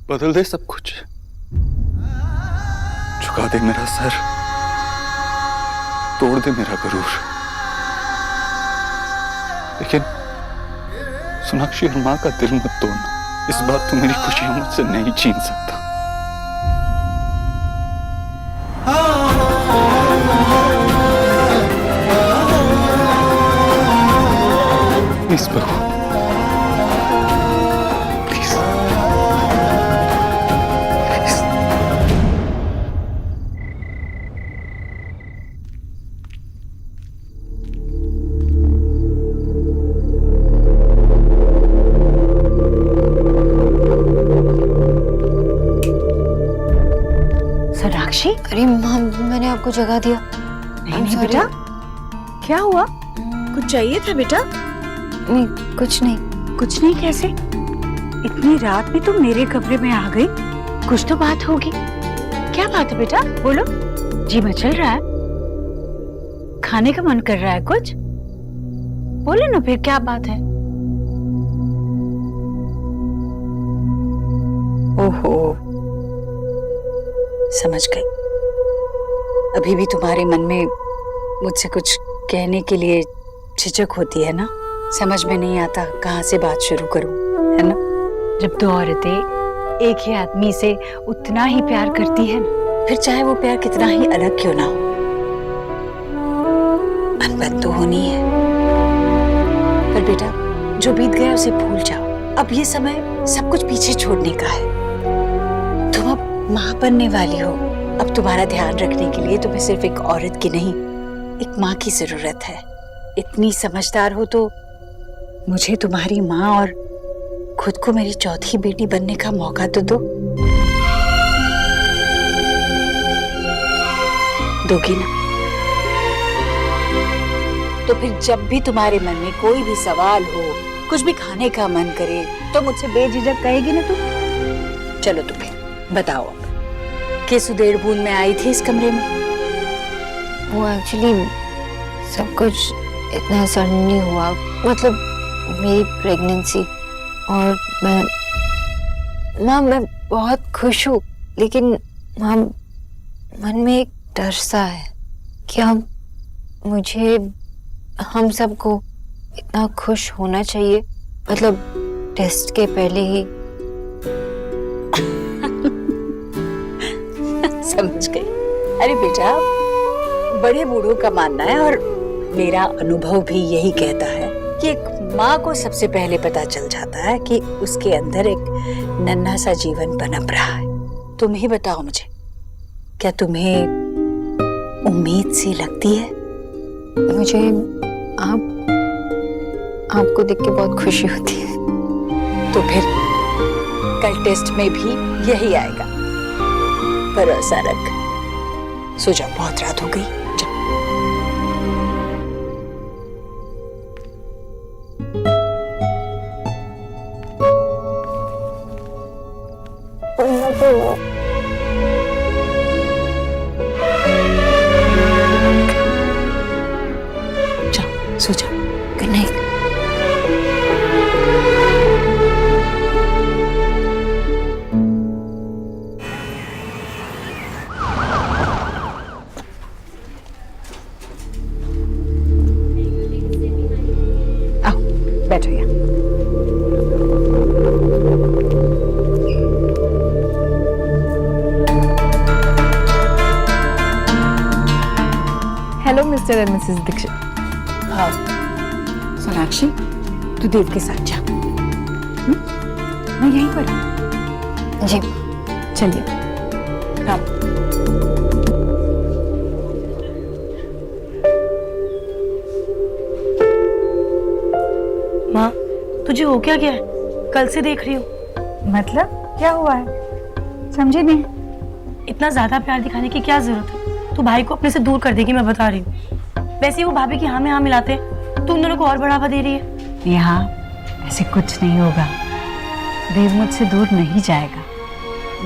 बदल दे सब कुछ, झुका दे मेरा सर, तोड़ दे मेरा गरूर। लेकिन सोनाक्षी और मां का दिल मत तोड़ना। इस बार तू मेरी खुशियां मुझसे नहीं छीन सकता। प्लीज बहू, प्लीज। सोनाक्षी, अरे माँ, मैंने आपको जगा दिया। नहीं बेटा, क्या हुआ? कुछ चाहिए था बेटा? नहीं, कुछ नहीं। कुछ नहीं कैसे? इतनी रात में तुम मेरे कमरे में आ गई? कुछ तो बात होगी। क्या बात है बेटा, बोलो। जी मचल रहा है, खाने का मन कर रहा है कुछ? बोलो ना फिर, क्या बात है? ओहो, समझ गई। अभी भी तुम्हारे मन में मुझसे कुछ कहने के लिए झिझक होती है ना? समझ में नहीं आता कहाँ से बात शुरू करूं, है ना? जब दो औरतें एक ही आदमी से उतना ही प्यार करती है ना, फिर चाहे वो प्यार कितना ही अलग क्यों ना हो, अनबन तो होनी है। पर बेटा, जो बीत गया उसे भूल जाओ। अब ये समय सब कुछ पीछे छोड़ने का है। तुम अब माँ बनने वाली हो। अब तुम्हारा ध्यान रखने के लिए तुम्हें सिर्फ एक औरत की नहीं, एक माँ की जरूरत है। इतनी समझदार हो तो मुझे तुम्हारी माँ और खुद को मेरी चौथी बेटी बनने का मौका तो दो। दोगी ना? तो फिर जब भी तुम्हारे मन में कोई भी सवाल हो, कुछ भी खाने का मन करे, तो मुझसे बेझिझक कहेगी ना तुम? चलो तो फिर बताओ अब, किस उदेड़ बूंद में आई थी इस कमरे में? वो एक्चुअली सब कुछ इतना सडनली हुआ, मतलब मेरी प्रेगनेंसी, और मैं बहुत खुश हूँ, लेकिन माँ, मन में एक डर सा है कि अब मुझे, हम सबको इतना खुश होना चाहिए, मतलब टेस्ट के पहले ही। समझ गई। अरे बेटा, बड़े बूढ़ों का मानना है और मेरा अनुभव भी यही कहता है कि एक माँ को सबसे पहले पता चल जाता है कि उसके अंदर एक नन्हा सा जीवन पनप रहा है। तुम ही बताओ मुझे, क्या तुम्हें उम्मीद सी लगती है? मुझे आपको देख के बहुत खुशी होती है। तो फिर कल टेस्ट में भी यही आएगा। भरोसा रख। सो जाओ, बहुत रात हो गई। जाओ, सो जाओ। Good night. आओ, बैठो यहाँ। Hello mister and missus Dikshit. हाँ सोनाक्षी, तू देव के साथ जा। मैं यहीं पर हूँ। जी चलिए। हाँ। माँ, तुझे हो क्या गया है? कल से देख रही हूँ। मतलब क्या हुआ है? समझी नहीं। इतना ज्यादा प्यार दिखाने की क्या जरूरत है? तू भाई को अपने से दूर कर देगी, मैं बता रही हूँ। वैसे ही वो भाभी की हाँ में हाँ मिलाते, तू उन दोनों को और बढ़ावा दे रही है। नेहा, ऐसे कुछ नहीं होगा। देव मुझसे दूर नहीं जाएगा।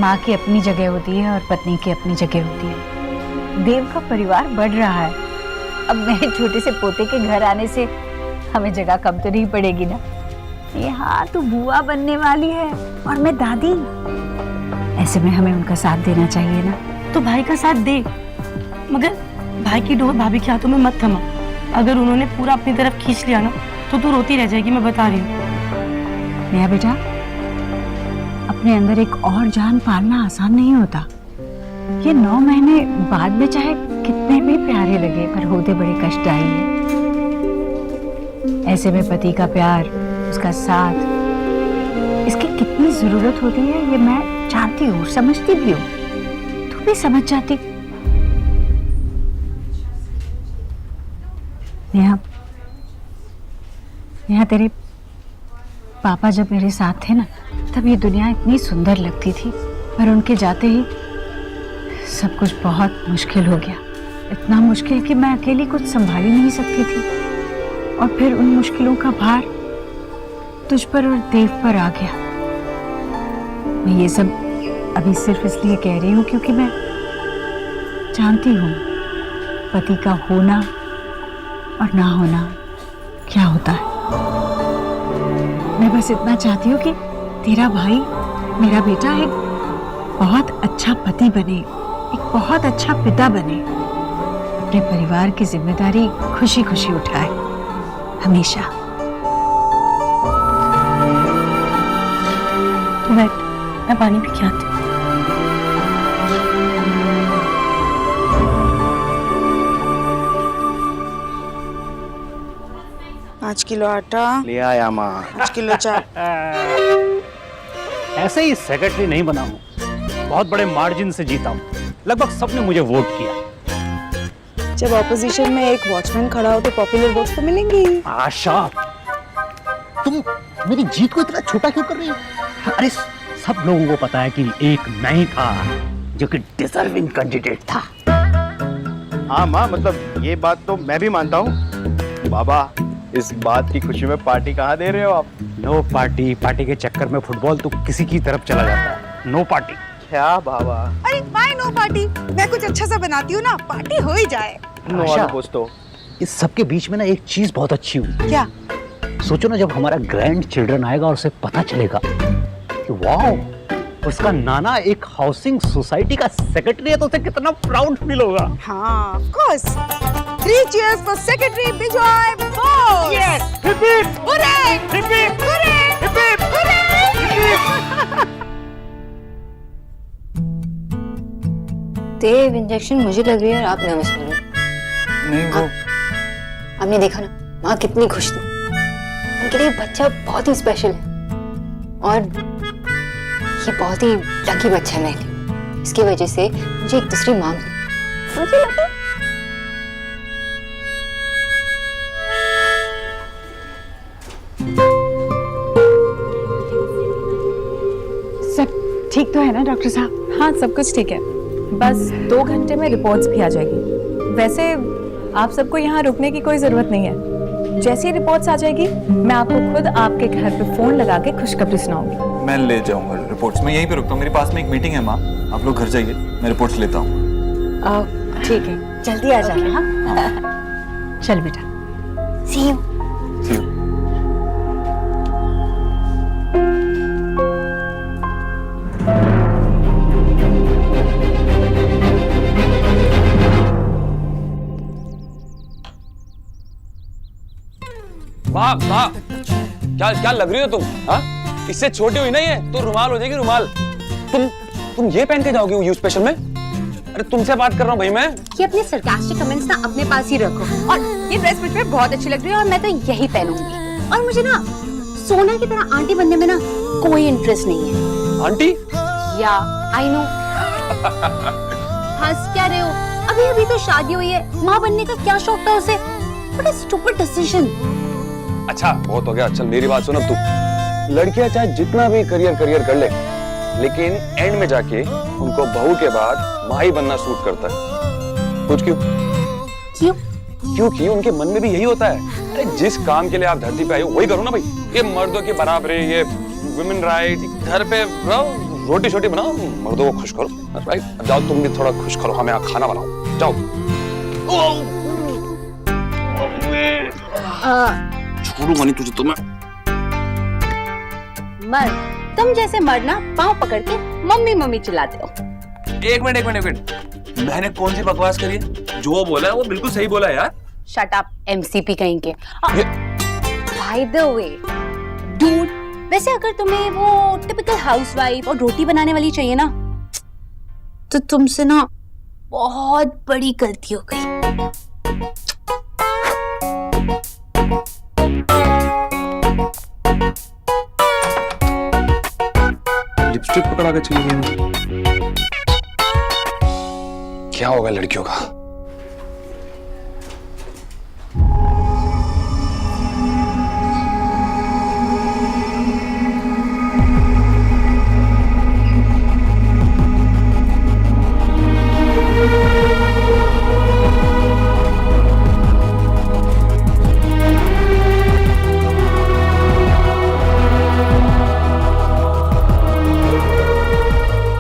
माँ की अपनी जगह होती है और पत्नी की अपनी जगह होती है। देव का परिवार बढ़ रहा है। अब मेरे छोटे से पोते के घर आने से हमें जगह कम तो नहीं पड़ेगी ना। नेहा, तू बुआ बनने वाली है और मैं दादी। ऐसे में हमें उनका साथ देना चाहिए ना। तो भाई का साथ दे, मगर भाई की डोर भाभी के हाथों में मत थमा। अगर उन्होंने पूरा अपनी तरफ खींच लिया ना तो तू रोती रह जाएगी, मैं बता रही हूँ। नेहा बेटा, अपने अंदर एक और जान पालना आसान नहीं होता। ये 9 महीने बाद में चाहे कितने भी प्यारे लगे, पर होते बड़े कष्टदायी है। ऐसे में पति का प्यार, उसका साथ, इसकी कितनी जरूरत होती है ये मैं जानती हूँ, समझती भी हूँ। तू भी समझ जाती। नेहा, नेहा, तेरे पापा जब मेरे साथ थे ना, तब ये दुनिया इतनी सुंदर लगती थी, पर उनके जाते ही सब कुछ बहुत मुश्किल हो गया। इतना मुश्किल कि मैं अकेली कुछ संभाल ही नहीं सकती थी। और फिर उन मुश्किलों का भार तुझ पर और देव पर आ गया। मैं ये सब अभी सिर्फ इसलिए कह रही हूँ क्योंकि मैं जानती हूँ पति का होना और ना होना क्या होता है। मैं बस इतना चाहती हूँ कि तेरा भाई, मेरा बेटा, एक बहुत अच्छा पति बने, एक बहुत अच्छा पिता बने, अपने परिवार की जिम्मेदारी खुशी खुशी उठाए, हमेशा। तू बैठ, मैं पानी पी के आती हूँ। 5 किलो आटा, ले आया माँ। 5 किलो चावल। ऐसे ही सेक्रेटरी नहीं बना हूँ, बहुत बड़े मार्जिन से जीता हूँ। लगभग सबने मुझे वोट किया। जब ऑपोजिशन में एक वॉचमैन खड़ा हो तो पॉपुलर वोट्स तो मिलेंगे ही। आशा, तुम मेरी जीत को इतना छोटा क्यों कर रही हो? अरे सब लोगों को पता है कि एक मैं ही था जो कि डिजर्विंग कैंडिडेट था। हाँ माँ, मतलब ये बात तो मैं भी मानता हूँ। बाबा, इस बात की खुशी में पार्टी कहाँ दे रहे हो आप? नो पार्टी, पार्टी के चक्कर में फुटबॉल तो किसी की तरफ चला जाता है। No party. क्या बाबा? अरे माय नो पार्टी, मैं कुछ अच्छा सा बनाती हूँ ना, पार्टी हो ही जाए। नो आशा, वाले दोस्तों, इस सब के बीच में ना एक चीज बहुत अच्छी हुई। क्या? सोचो ना, जब हमारा ग्रैंड चिल्ड्रन आएगा और उसे पता चलेगा कि वाओ, उसका नाना एक हाउसिंग सोसाइटी का सेक्रेटरी है, तो उसे कितना प्राउड फील होगा। हाँ, of course. 3 cheers for Secretary Bijoy Bose. Yes, hip hip, Hooray! hip hip, Hooray! hip hip, Hooray! Dev, injection मुझे लग रही है और आप नर्वस हो रहे हो। नहीं, वो आपने देखा ना माँ कितनी खुश थी। उनके लिए बच्चा बहुत ही स्पेशल है और ये बहुत ही लकी बच्चा है मेरे लिए। इसकी वजह से मुझे एक दूसरी माँ मिली। मुझे लगा सब ठीक तो है ना डॉक्टर साहब? हाँ, सब कुछ ठीक है। बस 2 घंटे में रिपोर्ट्स भी आ जाएगी। वैसे आप सबको यहाँ रुकने की कोई जरूरत नहीं है। जैसी रिपोर्ट्स आ जाएगी मैं आपको खुद आपके घर पे फोन लगा के खुशखबरी सुनाऊंगी। मैं ले जाऊंगा रिपोर्ट्स। मैं यहीं पे रुकता हूँ, मेरे पास में एक मीटिंग है माँ। आप लोग घर जाइए, मैं रिपोर्ट्स लेता हूँ। ठीक है, जल्दी आ जाना। हाँ, चल बेटा। सी यू। See you. वाह वाह, क्या क्या लग रही हो तुम? हाँ, इससे छोटी हुई ना ये तो रुमाल हो जाएगी, रुमाल। तुम ये पहन के जाओगे यू स्पेशल में? अरे तुमसे बात कर रहा हूँ भाई मैं। ये अपने सरकास्टिक कमेंट्स ना अपने पास ही रखो। और ये ड्रेस मुझ पे बहुत अच्छी लग रही है और मैं तो यही पहनूंगी। और मुझे ना सोना की तरह आंटी बनने में ना कोई इंटरेस्ट नहीं है। आंटी? या आई नो। हंस क्या रहे हो? अभी अभी तो शादी हुई है, माँ बनने का क्या शौक था उसे? What a stupid decision। अच्छा बहुत हो गया, चल मेरी बात सुन अब तू। लड़कियां चाहे जितना भी करियर कर ले, लेकिन एंड में जाके उनको बहू के बाद माँ ही बनना सूट करता है। पूछ क्यों? क्यों? क्योंकि उनके मन में भी यही होता है। अरे जिस काम के लिए आप धरती पे आए हो वही करो ना भाई। ये मर्दों की बराबरी, ये वुमेन राइट, घर पे रहो, रोटी छोटी बनाओ, मर्दों को खुश करो, राइट? अब जाओ तुम भी थोड़ा खुश करो, हमें खाना बनाओ, जाओ। मर्द तुम जैसे मर्द ना पाँव पकड़ के मम्मी मम्मी चिल्लाते हो। एक मिनट मैंने कौन सी बकवास करी है? जो बोला है वो बिल्कुल सही बोला है यार। शट अप एमसीपी कहीं के। बाय द वे डूड, वैसे अगर तुम्हें वो टिपिकल हाउसवाइफ और रोटी बनाने वाली चाहिए ना, तो तुमसे ना बहुत बड़ी गलती हो गई। लिपस्टिक पकड़ा के चली गई। क्या होगा लड़कियों का?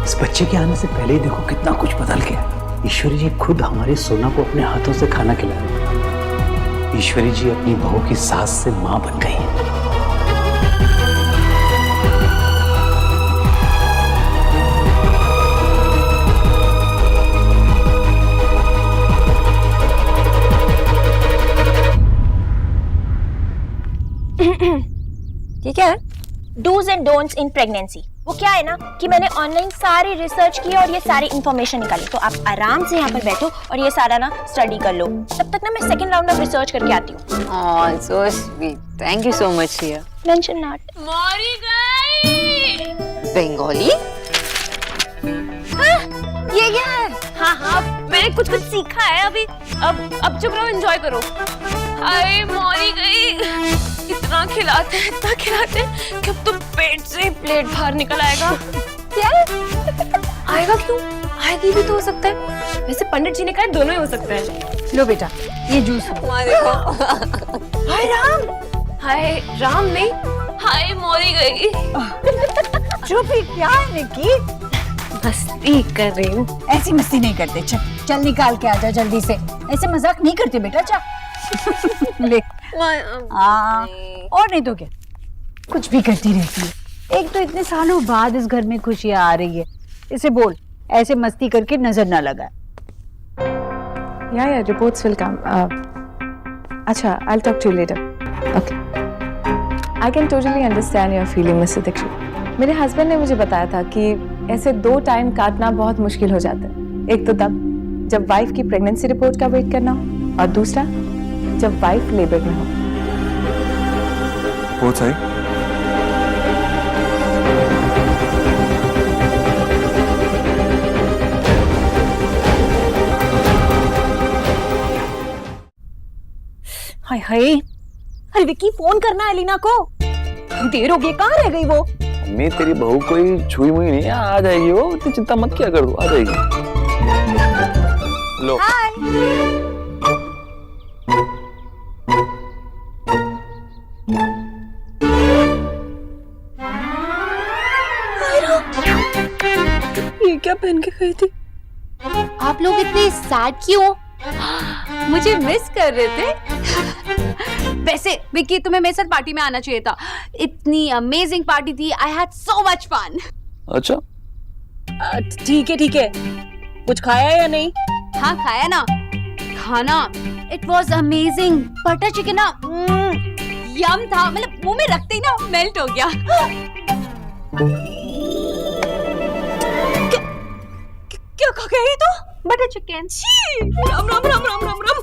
इस बच्चे के आने से पहले ही देखो कितना कुछ बदल गया। ईश्वरी जी खुद हमारे सोना को अपने हाथों से खाना खिला रहे हैं। ईश्वरी जी अपनी बहू की सास से मां बन गई है। ये क्या है? Dos and don'ts in pregnancy. वो क्या है ना कि मैंने ऑनलाइन सारी रिसर्च की और ये सारी इंफॉर्मेशन निकाली, तो आप आराम से यहाँ पर बैठो और ये सारा ना स्टडी कर लो। तब तक ना मैं सेकंड राउंड ऑफ रिसर्च करके आती हूँ। Oh, so sweet. Thank you so much, Ria. Mention not. मरी गई। Bengali? ये क्या है? हाँ मैंने कुछ सीखा है अभी। अब चुप रहो, एंजॉय करो। हाय मरी गई। इतना खिलाते हैं कि अब तो पेट से पेट बाहर निकल आएगा। क्या? आएगा क्यों? आएगी भी तो हो सकता है। वैसे पंडित जी ने कहा दोनों ही हो सकता है। लो बेटा, ये जूस देखो। हाय राम नहीं, हाय मरी गई। चुप ही क्या है निकी? मस्ती कर रही हूँ। ऐसी मस्ती नहीं करते। चल निकाल के आजा जल्दी से। ऐसे मजाक नहीं करते बेटा। जा ले। और नहीं तो क्या, कुछ भी करती रहती है। एक तो इतने सालों बाद इस घर में खुशियां आ रही है, इसे बोल ऐसे मस्ती करके नजर ना लगाए। Yeah, reports will come. अच्छा, I'll talk to you later. Okay. I can totally understand your feeling, Mr. Dixit. मेरे हस्बैंड ने मुझे बताया था कि ऐसे 2 टाइम काटना बहुत मुश्किल हो जाता है। एक तो तब जब वाइफ की प्रेगनेंसी रिपोर्ट का वेट करना हो, और दूसरा जब वाइफ लेबर में हो। बहुत सही। हाय हाय, अरे विक्की फोन करना है लीना को। देर हो गई, कहाँ रह गई वो? मैं तेरी बहू कोई छुई मुई नहीं, आ जाएगी वो, इतनी चिंता मत किया कर, आ जाएगी। लो। ये क्या पहन के गई थी? आप लोग इतने सैड क्यों? मुझे मिस कर रहे थे? वैसे विक्की, तुम्हें मेरे साथ पार्टी में आना चाहिए था। इतनी अमेजिंग पार्टी थी। I had so much fun. अच्छा ठीक है। कुछ खाया या नहीं? हाँ खाया ना। खाना it was amazing. Butter chicken ना यम था, मतलब मुंह में रखते ही ना मेल्ट हो गया। क्या खा गई तो? Butter chicken. राम राम राम राम राम राम।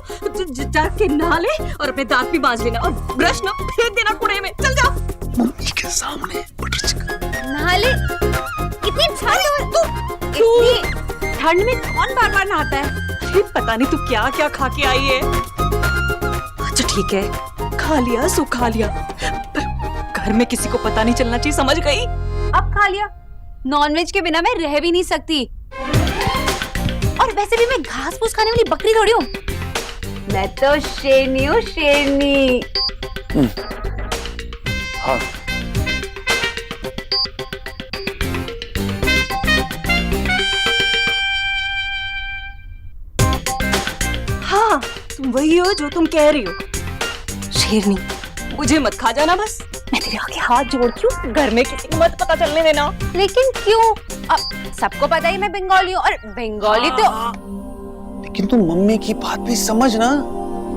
जाके नहा ले और अपने दांत भी मांज लेना और ब्रश ना फेंक देना कूड़े में। चल जा। मम्मी के सामने बटर चिकन। नहा ले। कितनी ठंड हो इतनी ठंड में कौन बार बार नहाता है? अरे पता नहीं तू क्या क्या खा के आई है। अच्छा ठीक है, खा लिया सो खा लिया, पर घर में किसी को पता नहीं चलना चाहिए, समझ गई? अब खा लिया। नॉनवेज के बिना मैं रह भी नहीं सकती। और वैसे भी मैं घास फूस खाने वाली बकरी थोड़ी हूँ। मैं तो शेरनी हूँ, शेरनी। हाँ। हाँ, तुम वही हो जो तुम कह रही हो। शेरनी, मुझे मत खा जाना बस। मैं तेरे आगे हाथ जोड़ती हूँ, घर में किसी को मत पता चलने देना। लेकिन क्यों? अब सबको पता ही मैं बंगाली हूँ, और बंगाली तो लेकिन तू मम्मी की बात भी समझ ना,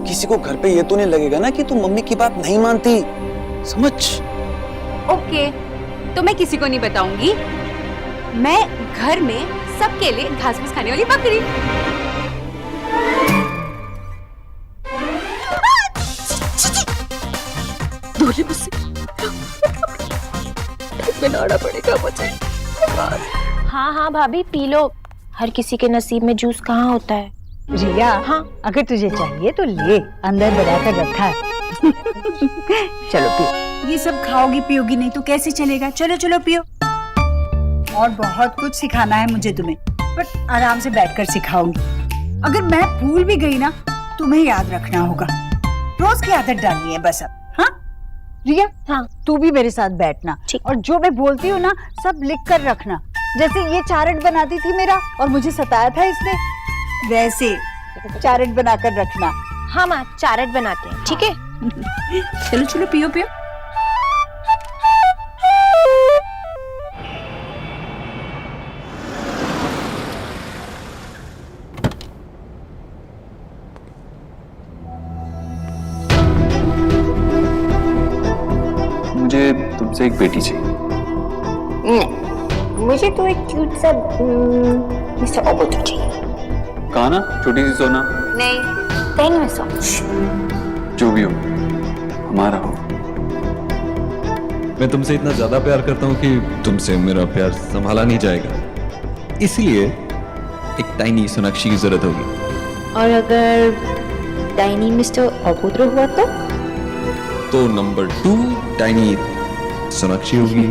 किसी को घर पे ये तो नहीं लगेगा ना कि तू मम्मी की बात नहीं मानती, समझ? ओके, तो मैं किसी को नहीं बताऊंगी। मैं घर में सबके लिए घास फूस खाने वाली बकरी। दूर मुझसे बनाना पड़ेगा मुझे। हाँ हाँ भाभी पी लो, हर किसी के नसीब में जूस कहाँ होता है। रिया, हाँ, अगर तुझे चाहिए तो ले, अंदर बनाकर रखा है। चलो पियो। ये सब खाओगी पियोगी नहीं तो कैसे चलेगा? चलो चलो पियो। और बहुत कुछ सिखाना है मुझे तुम्हें, बट आराम से बैठकर सिखाऊंगी। अगर मैं भूल भी गई ना, तुम्हें याद रखना होगा। रोज की आदत डालनी है बस अब। हाँ रिया, हाँ तू भी मेरे साथ बैठना, और जो मैं बोलती हूँ ना सब लिख कर रखना। जैसे ये चार्ट बनाती थी मेरा और मुझे सताया था इसने, वैसे चार्ट बनाकर रखना। हाँ माँ, चार्ट बनाते हैं, ठीक है? चलो चलो पियो पियो। मुझे तुमसे एक बेटी चाहिए। मुझे तो एक क्यूट सा मिस्टर ओबोटो चाहिए। कहा ना, छोटी सी सोना। नहीं, पेन में सो। जो भी हो, हमारा हो। मैं तुमसे इतना ज्यादा प्यार करता हूँ कि तुमसे मेरा प्यार संभाला नहीं जाएगा, इसलिए एक टाइनी सोनाक्षी की जरूरत होगी। और अगर टाइनी मिस्टर ओबोटो हुआ तो नंबर 2 टाइनी सोनाक्षी होगी।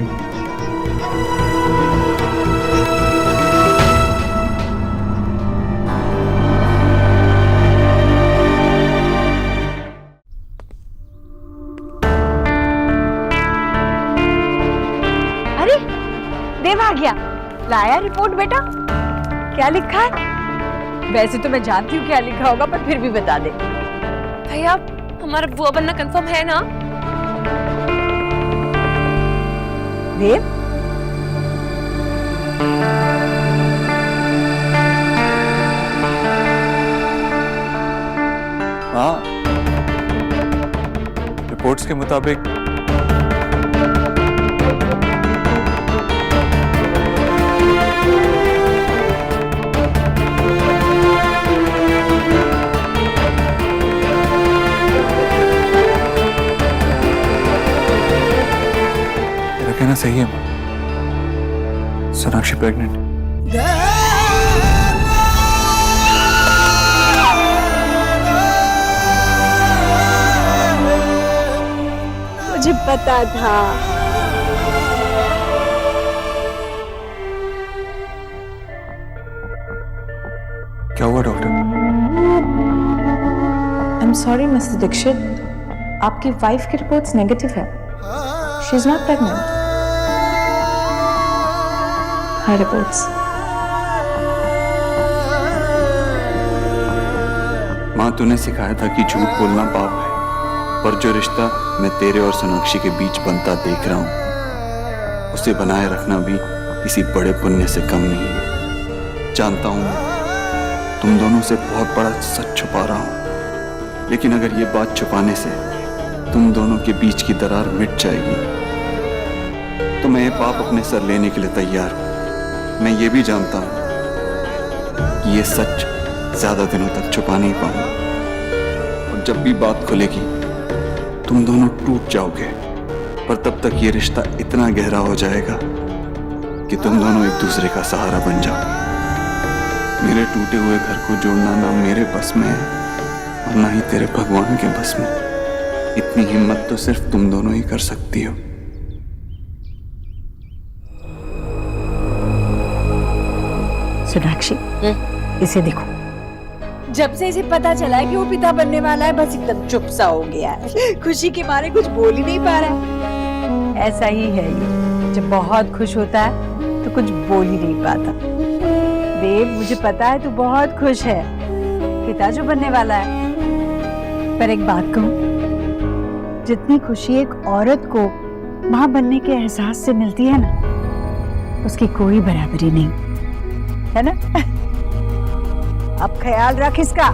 अरे देव आ गया। लाया रिपोर्ट बेटा? क्या लिखा है? वैसे तो मैं जानती हूँ क्या लिखा होगा, पर फिर भी बता दे। भैया हमारा बुआ बनना कंफर्म है ना? देव, हाँ, रिपोर्ट्स के मुताबिक तेरा कहना सही है माँ, सोनाक्षी प्रेग्नेंट। मुझे पता था। क्या हुआ doctor? I am sorry mister Dikshit, आपकी वाइफ की रिपोर्ट्स नेगेटिव है। She is not pregnant. Her reports. माँ, तूने सिखाया था कि झूठ बोलना पाप है, पर जो रिश्ता मैं तेरे और सोनाक्षी के बीच बनता देख रहा हूँ, उसे बनाए रखना भी किसी बड़े पुण्य से कम नहीं है। जानता हूँ मैं तुम दोनों से बहुत बड़ा सच छुपा रहा हूँ, लेकिन अगर ये बात छुपाने से तुम दोनों के बीच की दरार मिट जाएगी तो मैं ये पाप अपने सर लेने के लिए तैयार हूँ। मैं ये भी जानता हूँ कि ये सच ज्यादा दिनों तक छुपा नहीं पाऊंगा, और जब भी बात खुलेगी तुम दोनों टूट जाओगे, पर तब तक ये रिश्ता इतना गहरा हो जाएगा कि तुम दोनों एक दूसरे का सहारा बन जाओगे। मेरे टूटे हुए घर को जोड़ना ना मेरे बस में है और ना ही तेरे भगवान के बस में। इतनी हिम्मत तो सिर्फ तुम दोनों ही कर सकती हो। सोनाक्षी, इसे देखो। जब से इसे पता चला है कि वो पिता बनने वाला है, बस एकदम चुप सा हो गया है। खुशी के मारे कुछ बोल ही नहीं पा रहा है। ऐसा ही है ये, जब बहुत खुश होता है तो कुछ बोल ही नहीं पाता। देव, मुझे पता है तू बहुत खुश है, पिता जो बनने वाला है। पर एक बात कहूं, जितनी खुशी एक औरत को माँ बनने के एहसास से मिलती है ना, उसकी कोई बराबरी नहीं है ना। अब ख्याल रख इसका।